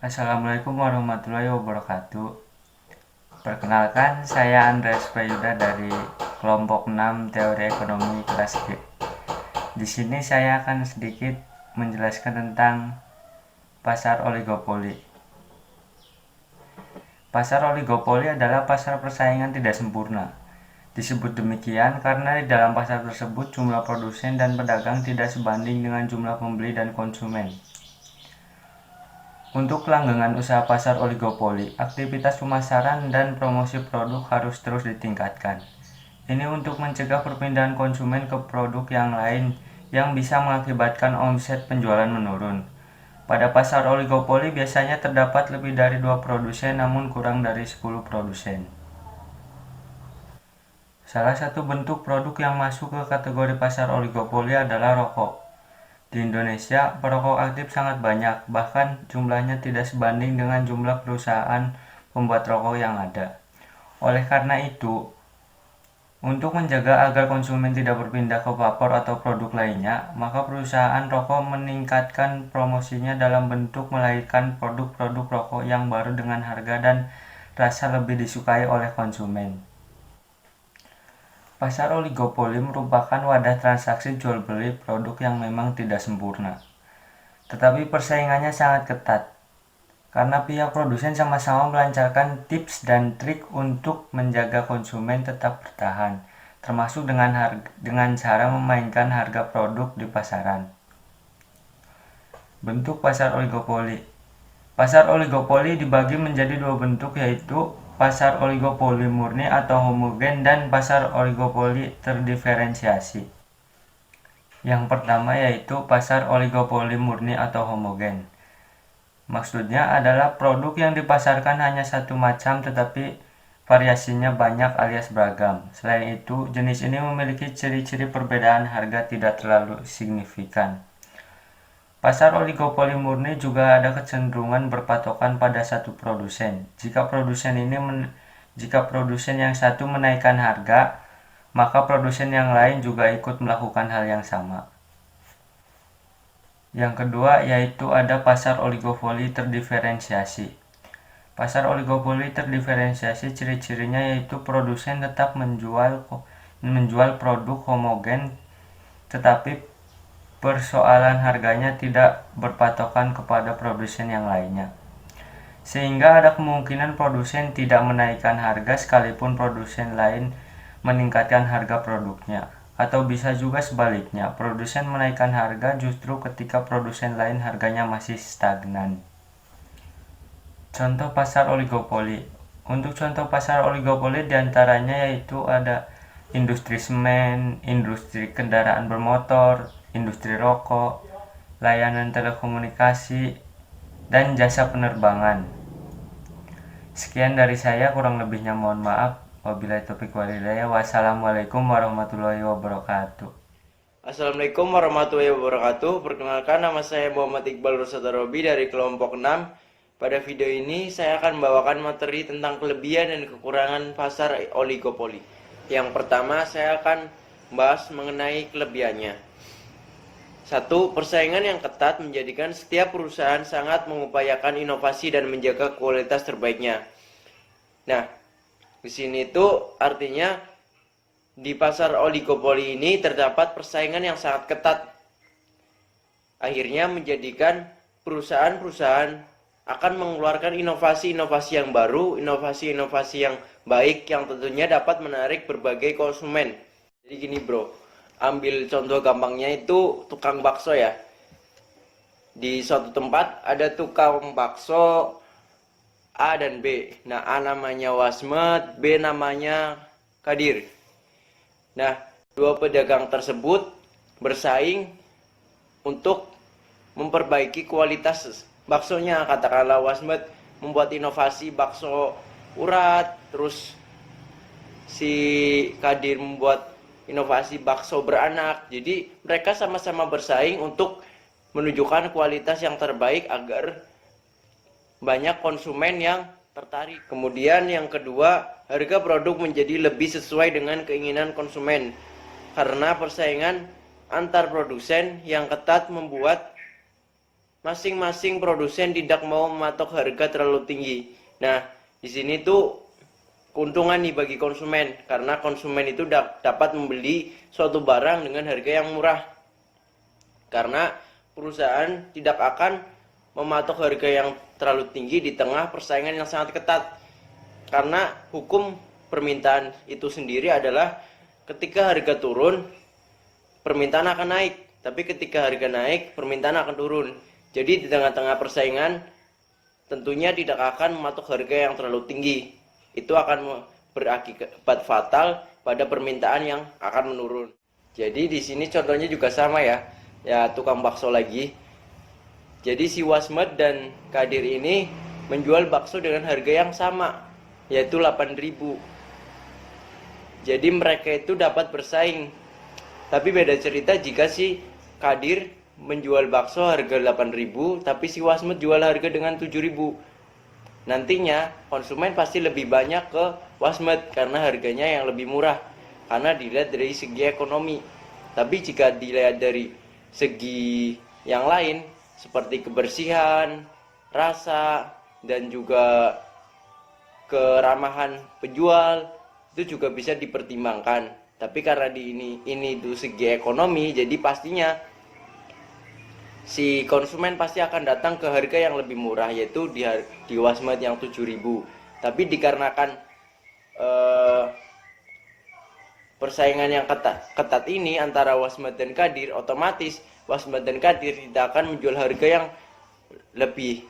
Assalamualaikum warahmatullahi wabarakatuh. Perkenalkan, saya Andreas Prayuda dari kelompok 6 Teori Ekonomi kelas G. Di sini saya akan sedikit menjelaskan tentang pasar oligopoli. Pasar oligopoli adalah pasar persaingan tidak sempurna. Disebut demikian karena di dalam pasar tersebut jumlah produsen dan pedagang tidak sebanding dengan jumlah pembeli dan konsumen. Untuk kelanggengan usaha pasar oligopoli, aktivitas pemasaran dan promosi produk harus terus ditingkatkan. Ini untuk mencegah perpindahan konsumen ke produk yang lain yang bisa mengakibatkan omset penjualan menurun. Pada pasar oligopoli biasanya terdapat lebih dari 2 produsen namun kurang dari 10 produsen. Salah satu bentuk produk yang masuk ke kategori pasar oligopoli adalah rokok. Di Indonesia, perokok aktif sangat banyak, bahkan jumlahnya tidak sebanding dengan jumlah perusahaan pembuat rokok yang ada. Oleh karena itu, untuk menjaga agar konsumen tidak berpindah ke vapor atau produk lainnya, maka perusahaan rokok meningkatkan promosinya dalam bentuk melahirkan produk-produk rokok yang baru dengan harga dan rasa lebih disukai oleh konsumen. Pasar oligopoli merupakan wadah transaksi jual-beli produk yang memang tidak sempurna. Tetapi persaingannya sangat ketat, karena pihak produsen sama-sama melancarkan tips dan trik untuk menjaga konsumen tetap bertahan, termasuk dengan cara memainkan harga produk di pasaran. Bentuk pasar oligopoli. Pasar oligopoli dibagi menjadi dua bentuk, yaitu pasar oligopoli murni atau homogen dan pasar oligopoli terdiferensiasi. Yang pertama yaitu pasar oligopoli murni atau homogen. Maksudnya adalah produk yang dipasarkan hanya satu macam tetapi variasinya banyak alias beragam. Selain itu, jenis ini memiliki ciri-ciri perbedaan harga tidak terlalu signifikan. Pasar oligopoli murni juga ada kecenderungan berpatokan pada satu produsen. Jika produsen yang satu menaikkan harga, maka produsen yang lain juga ikut melakukan hal yang sama. Yang kedua yaitu ada pasar oligopoli terdiferensiasi. Pasar oligopoli terdiferensiasi ciri-cirinya yaitu produsen tetap menjual produk homogen, tetapi persoalan harganya tidak berpatokan kepada produsen yang lainnya. Sehingga ada kemungkinan produsen tidak menaikkan harga sekalipun produsen lain meningkatkan harga produknya. Atau bisa juga sebaliknya, produsen menaikkan harga justru ketika produsen lain harganya masih stagnan. Contoh pasar oligopoli. Untuk contoh pasar oligopoli diantaranya yaitu ada industri semen, industri kendaraan bermotor, industri rokok, layanan telekomunikasi, dan jasa penerbangan. Sekian dari saya, kurang lebihnya mohon maaf. Wabillahi taufiq walhidayah. Wassalamualaikum warahmatullahi wabarakatuh. Assalamualaikum warahmatullahi wabarakatuh. Perkenalkan, nama saya Muhammad Iqbal Rusata Robi dari kelompok 6. Pada video ini saya akan membawakan materi tentang kelebihan dan kekurangan pasar oligopoli. Yang pertama, saya akan membahas mengenai kelebihannya. 1. Persaingan yang ketat menjadikan setiap perusahaan sangat mengupayakan inovasi dan menjaga kualitas terbaiknya. Nah, di sini itu artinya di pasar oligopoli ini terdapat persaingan yang sangat ketat. Akhirnya menjadikan perusahaan-perusahaan akan mengeluarkan inovasi-inovasi yang baru, inovasi-inovasi yang baik yang tentunya dapat menarik berbagai konsumen. Jadi gini bro, ambil contoh gampangnya itu tukang bakso ya. Di suatu tempat ada tukang bakso A dan B. Nah, A namanya Wasmet, B namanya Kadir. Nah, dua pedagang tersebut bersaing untuk memperbaiki kualitas baksonya. Katakanlah Wasmet membuat inovasi bakso urat, terus si Kadir membuat inovasi bakso beranak. Jadi mereka sama-sama bersaing untuk menunjukkan kualitas yang terbaik agar banyak konsumen yang tertarik. Kemudian yang kedua, harga produk menjadi lebih sesuai dengan keinginan konsumen. Karena persaingan antar produsen yang ketat membuat masing-masing produsen tidak mau mematok harga terlalu tinggi. Nah, di sini tuh keuntungan nih bagi konsumen, karena konsumen itu dapat membeli suatu barang dengan harga yang murah. Karena perusahaan tidak akan mematok harga yang terlalu tinggi di tengah persaingan yang sangat ketat. Karena hukum permintaan itu sendiri adalah ketika harga turun, permintaan akan naik. Tapi ketika harga naik, permintaan akan turun. Jadi di tengah-tengah persaingan, tentunya tidak akan mematok harga yang terlalu tinggi. Itu akan berakibat fatal pada permintaan yang akan menurun. Jadi di sini contohnya juga sama ya. Ya, tukang bakso lagi. Jadi si Wasmed dan Kadir ini menjual bakso dengan harga yang sama, yaitu 8.000. Jadi mereka itu dapat bersaing. Tapi beda cerita jika si Kadir menjual bakso harga 8.000, tapi si Wasmed jual harga dengan 7.000. Nantinya konsumen pasti lebih banyak ke Wasmed karena harganya yang lebih murah, karena dilihat dari segi ekonomi. Tapi jika dilihat dari segi yang lain seperti kebersihan, rasa, dan juga keramahan penjual, itu juga bisa dipertimbangkan. Tapi karena ini itu segi ekonomi, jadi pastinya si konsumen pasti akan datang ke harga yang lebih murah, yaitu di Wasmed yang 7.000. Tapi dikarenakan persaingan yang ketat ini antara Wasmed dan Kadir, otomatis Wasmed dan Kadir tidak akan menjual harga yang lebih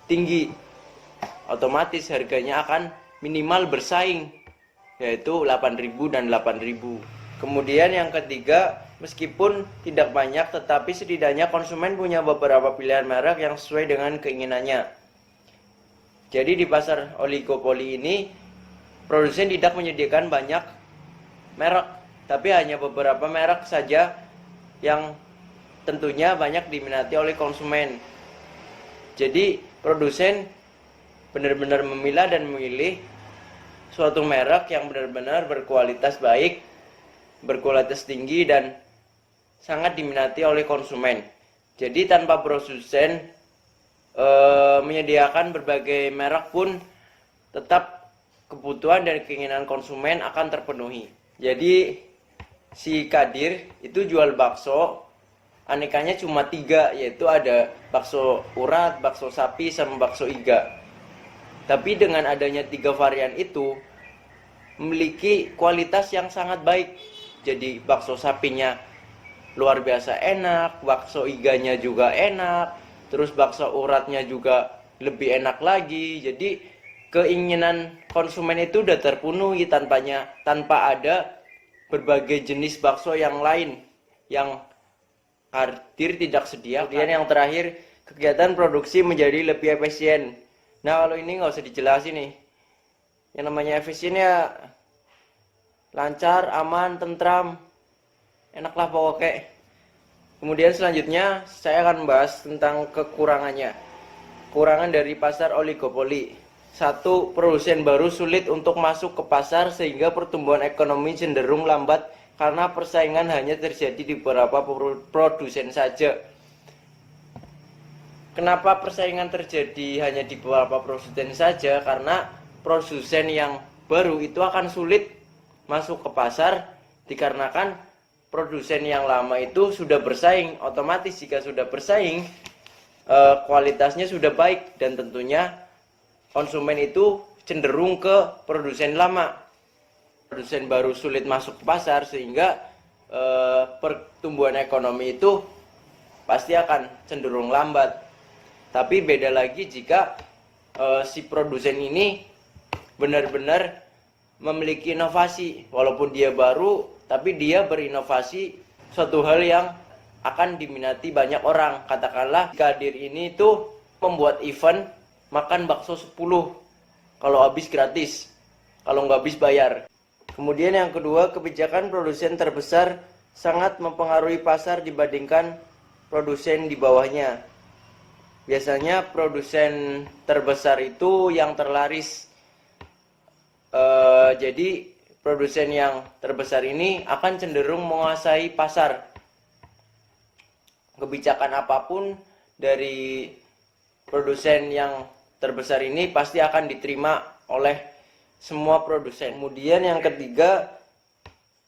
tinggi. Otomatis harganya akan minimal bersaing, yaitu 8.000 dan 8.000. Kemudian yang ketiga, meskipun tidak banyak tetapi setidaknya konsumen punya beberapa pilihan merek yang sesuai dengan keinginannya. Jadi di pasar oligopoli ini, produsen tidak menyediakan banyak merek, tapi hanya beberapa merek saja yang tentunya banyak diminati oleh konsumen. Jadi produsen benar-benar memilah dan memilih suatu merek yang benar-benar berkualitas baik, berkualitas tinggi, dan sangat diminati oleh konsumen. Jadi tanpa produsen menyediakan berbagai merek pun tetap kebutuhan dan keinginan konsumen akan terpenuhi. Jadi si Kadir itu jual bakso, anekanya cuma 3, yaitu ada bakso urat, bakso sapi, sama bakso iga. Tapi dengan adanya 3 varian itu memiliki kualitas yang sangat baik. Jadi bakso sapinya luar biasa enak, bakso iganya juga enak, terus bakso uratnya juga lebih enak lagi. Jadi keinginan konsumen itu udah terpenuhi tanpa ada berbagai jenis bakso yang lain yang Kadir tidak sediakan. Kemudian yang terakhir, kegiatan produksi menjadi lebih efisien. Nah, kalau ini nggak usah dijelasin nih. Yang namanya efisien ya lancar, aman, tentram, enaklah pokoknya. Kemudian selanjutnya saya akan membahas tentang kekurangannya. Kekurangan dari pasar oligopoli. 1. Produsen baru sulit untuk masuk ke pasar sehingga pertumbuhan ekonomi cenderung lambat karena persaingan hanya terjadi di beberapa produsen saja. Kenapa persaingan terjadi hanya di beberapa produsen saja? Karena produsen yang baru itu akan sulit masuk ke pasar dikarenakan produsen yang lama itu sudah bersaing. Otomatis jika sudah bersaing, kualitasnya sudah baik dan tentunya konsumen itu cenderung ke produsen lama. Produsen baru sulit masuk ke pasar sehingga pertumbuhan ekonomi itu pasti akan cenderung lambat. Tapi beda lagi jika si produsen ini benar-benar memiliki inovasi. Walaupun dia baru, tapi dia berinovasi suatu hal yang akan diminati banyak orang. Katakanlah Kadir ini tuh membuat event makan bakso 10. Kalau habis gratis, kalau nggak habis bayar. Kemudian yang kedua, kebijakan produsen terbesar sangat mempengaruhi pasar dibandingkan produsen di bawahnya. Biasanya produsen terbesar itu yang terlaris. Jadi produsen yang terbesar ini akan cenderung menguasai pasar. Kebijakan apapun dari produsen yang terbesar ini pasti akan diterima oleh semua produsen. Kemudian yang ketiga,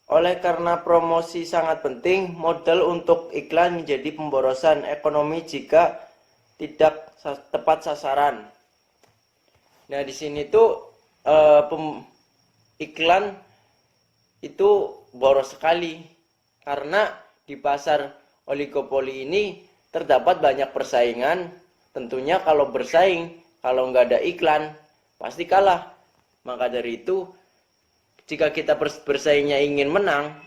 oleh karena promosi sangat penting, modal untuk iklan menjadi pemborosan ekonomi jika tidak tepat sasaran. Nah, di sini tuh iklan itu boros sekali karena di pasar oligopoli ini terdapat banyak persaingan. Tentunya kalau bersaing, kalau nggak ada iklan, pasti kalah. Maka dari itu, jika kita bersaingnya ingin menang,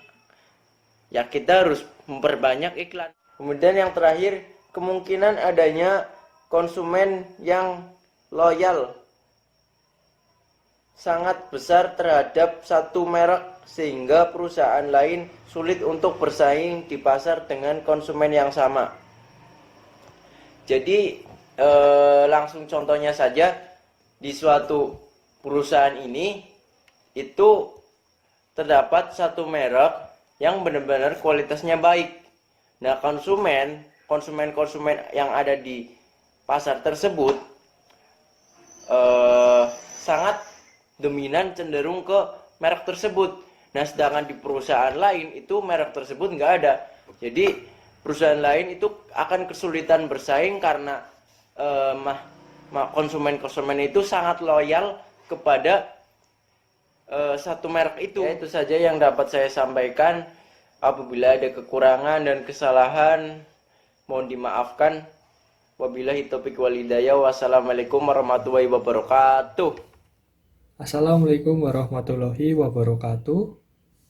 ya kita harus memperbanyak iklan. Kemudian yang terakhir, kemungkinan adanya konsumen yang loyal sangat besar terhadap satu merek sehingga perusahaan lain sulit untuk bersaing di pasar dengan konsumen yang sama. Jadi langsung contohnya saja, di suatu perusahaan ini itu terdapat satu merek yang benar-benar kualitasnya baik. Nah, konsumen yang ada di pasar tersebut sangat dominan cenderung ke merek tersebut. Nah, sedangkan di perusahaan lain itu merek tersebut nggak ada. Jadi perusahaan lain itu akan kesulitan bersaing karena konsumen itu sangat loyal kepada satu merek itu. Ya, itu saja yang dapat saya sampaikan. Apabila ada kekurangan dan kesalahan, mohon dimaafkan. Wabillahi taufiq wal hidayah. Wassalamualaikum warahmatullahi wabarakatuh. Assalamualaikum warahmatullahi wabarakatuh.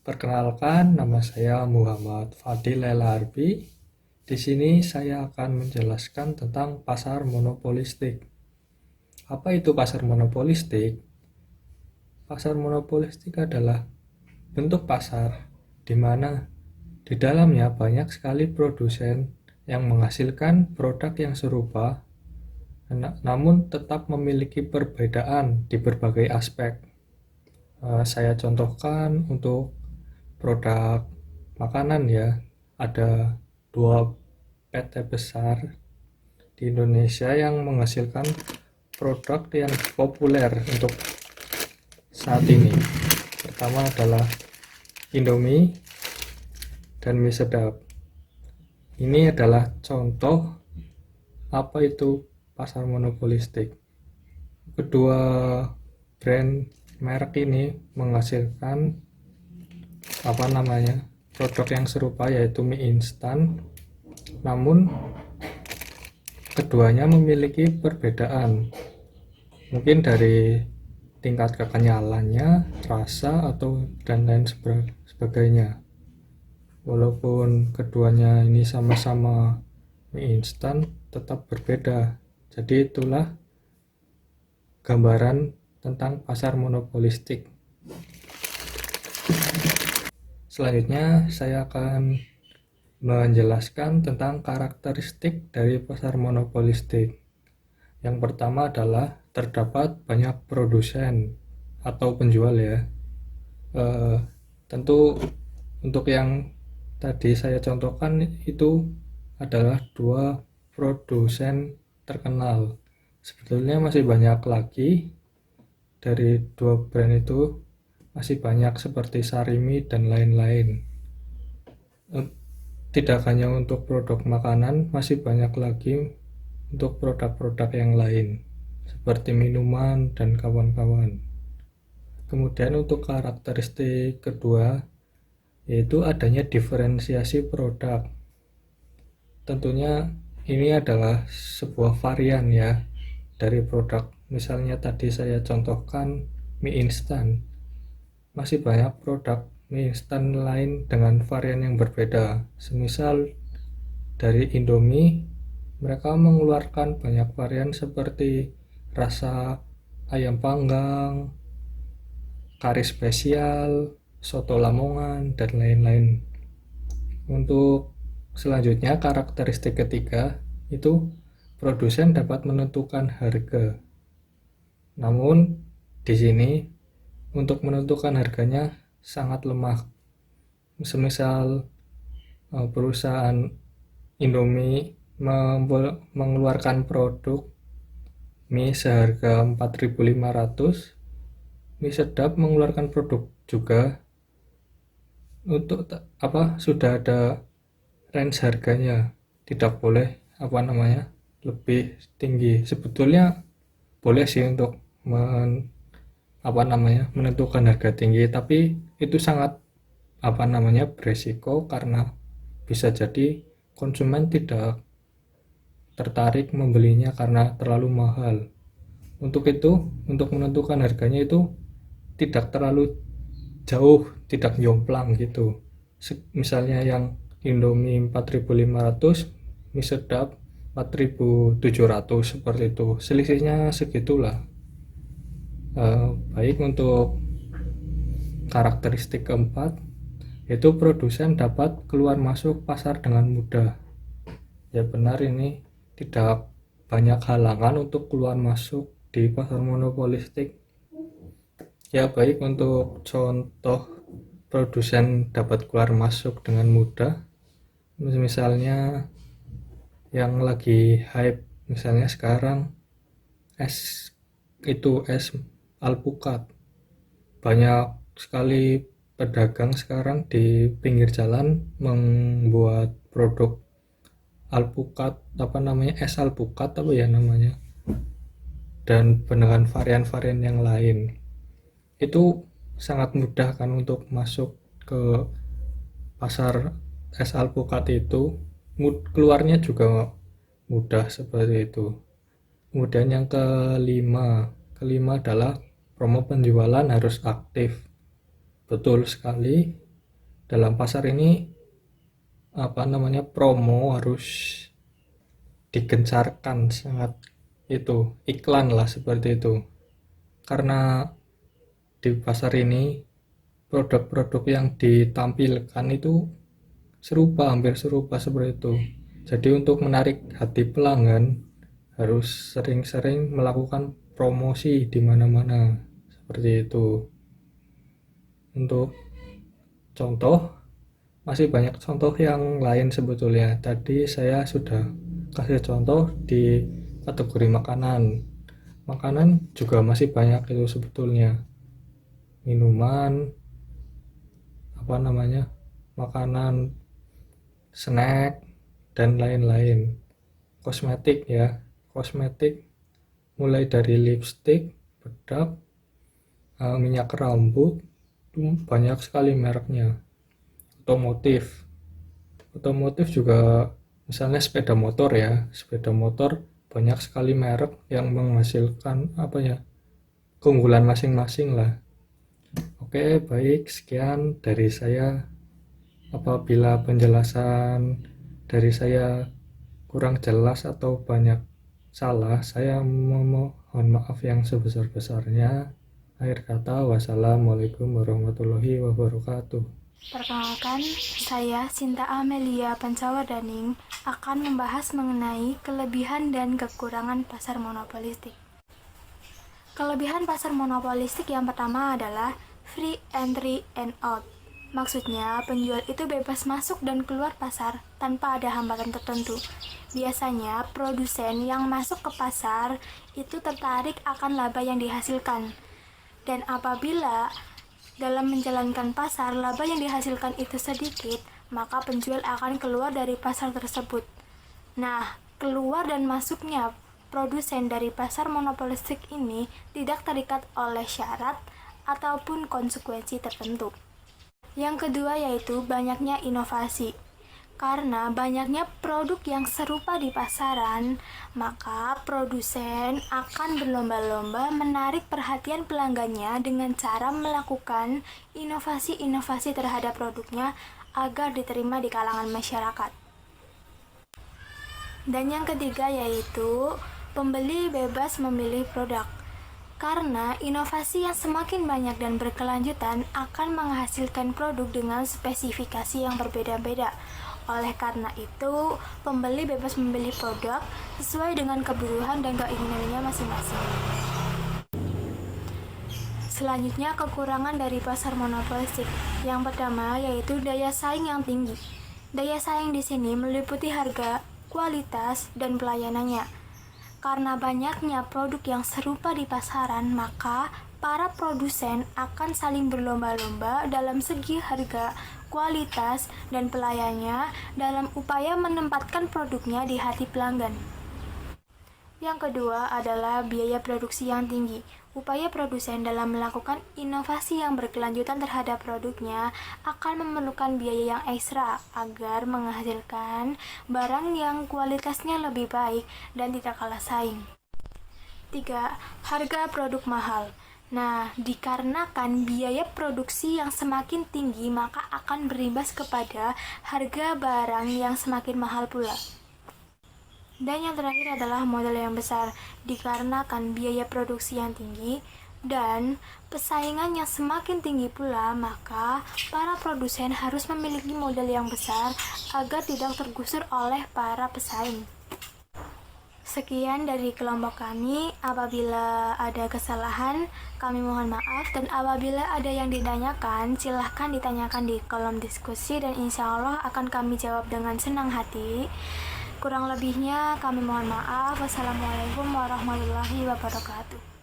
Perkenalkan, nama saya Muhammad Fadil LRB. Di sini saya akan menjelaskan tentang pasar monopolistik. Apa itu pasar monopolistik? Pasar monopolistik adalah bentuk pasar di mana di dalamnya banyak sekali produsen yang menghasilkan produk yang serupa, namun tetap memiliki perbedaan di berbagai aspek. Saya contohkan untuk produk makanan ya, ada 2 PT besar di Indonesia yang menghasilkan produk yang populer untuk saat ini. Pertama adalah Indomie dan mie sedap. Ini adalah contoh apa itu pasar monopolistik. Kedua brand merek ini menghasilkan produk yang serupa, yaitu mie instan, namun keduanya memiliki perbedaan, mungkin dari tingkat kekenyalannya, rasa, atau dan lain sebagainya. Walaupun keduanya ini sama-sama mie instan, tetap berbeda. Jadi itulah gambaran tentang pasar monopolistik. Selanjutnya saya akan menjelaskan tentang karakteristik dari pasar monopolistik. Yang pertama adalah terdapat banyak produsen atau penjual ya. Tentu untuk yang tadi saya contohkan itu adalah 2 produsen terkenal. Sebetulnya masih banyak lagi. Dari 2 brand itu masih banyak seperti Sarimi dan lain-lain. Tidak hanya untuk produk makanan, masih banyak lagi untuk produk-produk yang lain seperti minuman dan kawan-kawan. Kemudian untuk karakteristik kedua, yaitu adanya diferensiasi produk. Tentunya ini adalah sebuah varian ya dari produk. Misalnya tadi saya contohkan mie instan. Masih banyak produk mie instan lain dengan varian yang berbeda. Semisal dari Indomie, mereka mengeluarkan banyak varian seperti rasa ayam panggang, kari spesial, soto Lamongan, dan lain-lain. Untuk selanjutnya, karakteristik ketiga itu produsen dapat menentukan harga. Namun di sini untuk menentukan harganya sangat lemah. Semisal perusahaan Indomie mengeluarkan produk mie seharga 4.500, Mie Sedap mengeluarkan produk juga untuk sudah ada range harganya, tidak boleh lebih tinggi. Sebetulnya boleh sih untuk menentukan harga tinggi, tapi itu sangat beresiko karena bisa jadi konsumen tidak tertarik membelinya karena terlalu mahal. Untuk menentukan harganya itu tidak terlalu jauh, tidak jomplang gitu. Misalnya yang Indomie 4.500, Mie Sedap 4.700, seperti itu. Selisihnya segitulah. Baik, untuk karakteristik keempat, yaitu produsen dapat keluar masuk pasar dengan mudah. Ya benar, ini tidak banyak halangan untuk keluar masuk di pasar monopolistik. Ya baik, untuk contoh produsen dapat keluar masuk dengan mudah, misalnya yang lagi hype misalnya sekarang es alpukat. Banyak sekali pedagang sekarang di pinggir jalan membuat produk alpukat, es alpukat dan dengan varian-varian yang lain. Itu sangat mudah kan untuk masuk ke pasar es alpukat itu, keluarnya juga mudah, seperti itu. Kemudian yang kelima adalah promo penjualan harus aktif. Betul sekali, dalam pasar ini promo harus digencarkan sangat, itu iklan lah, seperti itu. Karena di pasar ini produk-produk yang ditampilkan itu hampir serupa seperti itu. Jadi untuk menarik hati pelanggan harus sering-sering melakukan promosi di mana-mana, seperti itu. Untuk contoh, masih banyak contoh yang lain sebetulnya. Tadi saya sudah kasih contoh di kategori makanan. Makanan juga masih banyak itu sebetulnya. Minuman, makanan, snack, dan lain-lain. Kosmetik mulai dari lipstick, bedak, minyak rambut, banyak sekali mereknya. Otomotif juga, misalnya sepeda motor banyak sekali merek yang menghasilkan keunggulan masing-masing lah. Oke, baik, sekian dari saya. Apabila penjelasan dari saya kurang jelas atau banyak salah, saya mohon maaf yang sebesar-besarnya. Akhir kata, wassalamualaikum warahmatullahi wabarakatuh. Perkenalkan, saya Sinta Amelia Pancawadaning akan membahas mengenai kelebihan dan kekurangan pasar monopolistik. Kelebihan pasar monopolistik yang pertama adalah free entry and out. Maksudnya, penjual itu bebas masuk dan keluar pasar tanpa ada hambatan tertentu. Biasanya, produsen yang masuk ke pasar itu tertarik akan laba yang dihasilkan. Dan apabila dalam menjalankan pasar, laba yang dihasilkan itu sedikit, maka penjual akan keluar dari pasar tersebut. Nah, keluar dan masuknya produsen dari pasar monopolistik ini tidak terikat oleh syarat ataupun konsekuensi tertentu. Yang kedua yaitu banyaknya inovasi. Karena banyaknya produk yang serupa di pasaran, maka produsen akan berlomba-lomba menarik perhatian pelanggannya dengan cara melakukan inovasi-inovasi terhadap produknya agar diterima di kalangan masyarakat. Dan yang ketiga yaitu pembeli bebas memilih produk. Karena inovasi yang semakin banyak dan berkelanjutan akan menghasilkan produk dengan spesifikasi yang berbeda-beda. Oleh karena itu, pembeli bebas memilih produk sesuai dengan kebutuhan dan keinginannya masing-masing. Selanjutnya, kekurangan dari pasar monopolistik. Yang pertama yaitu daya saing yang tinggi. Daya saing di sini meliputi harga kualitas, dan pelayanannya. Karena banyaknya produk yang serupa di pasaran, maka para produsen akan saling berlomba-lomba dalam segi harga, kualitas, dan pelayanannya dalam upaya menempatkan produknya di hati pelanggan. Yang kedua adalah biaya produksi yang tinggi. Upaya produsen dalam melakukan inovasi yang berkelanjutan terhadap produknya akan memerlukan biaya yang ekstra agar menghasilkan barang yang kualitasnya lebih baik dan tidak kalah saing. 3. Harga produk mahal. Nah, dikarenakan biaya produksi yang semakin tinggi, maka akan berimbas kepada harga barang yang semakin mahal pula. Dan yang terakhir adalah modal yang besar. Dikarenakan biaya produksi yang tinggi dan persaingan yang semakin tinggi pula, maka para produsen harus memiliki modal yang besar agar tidak tergusur oleh para pesaing. Sekian dari kelompok kami. Apabila ada kesalahan, kami mohon maaf, dan apabila ada yang ditanyakan, silahkan ditanyakan di kolom diskusi dan insya Allah akan kami jawab dengan senang hati. Kurang lebihnya kami mohon maaf. Wassalamualaikum warahmatullahi wabarakatuh.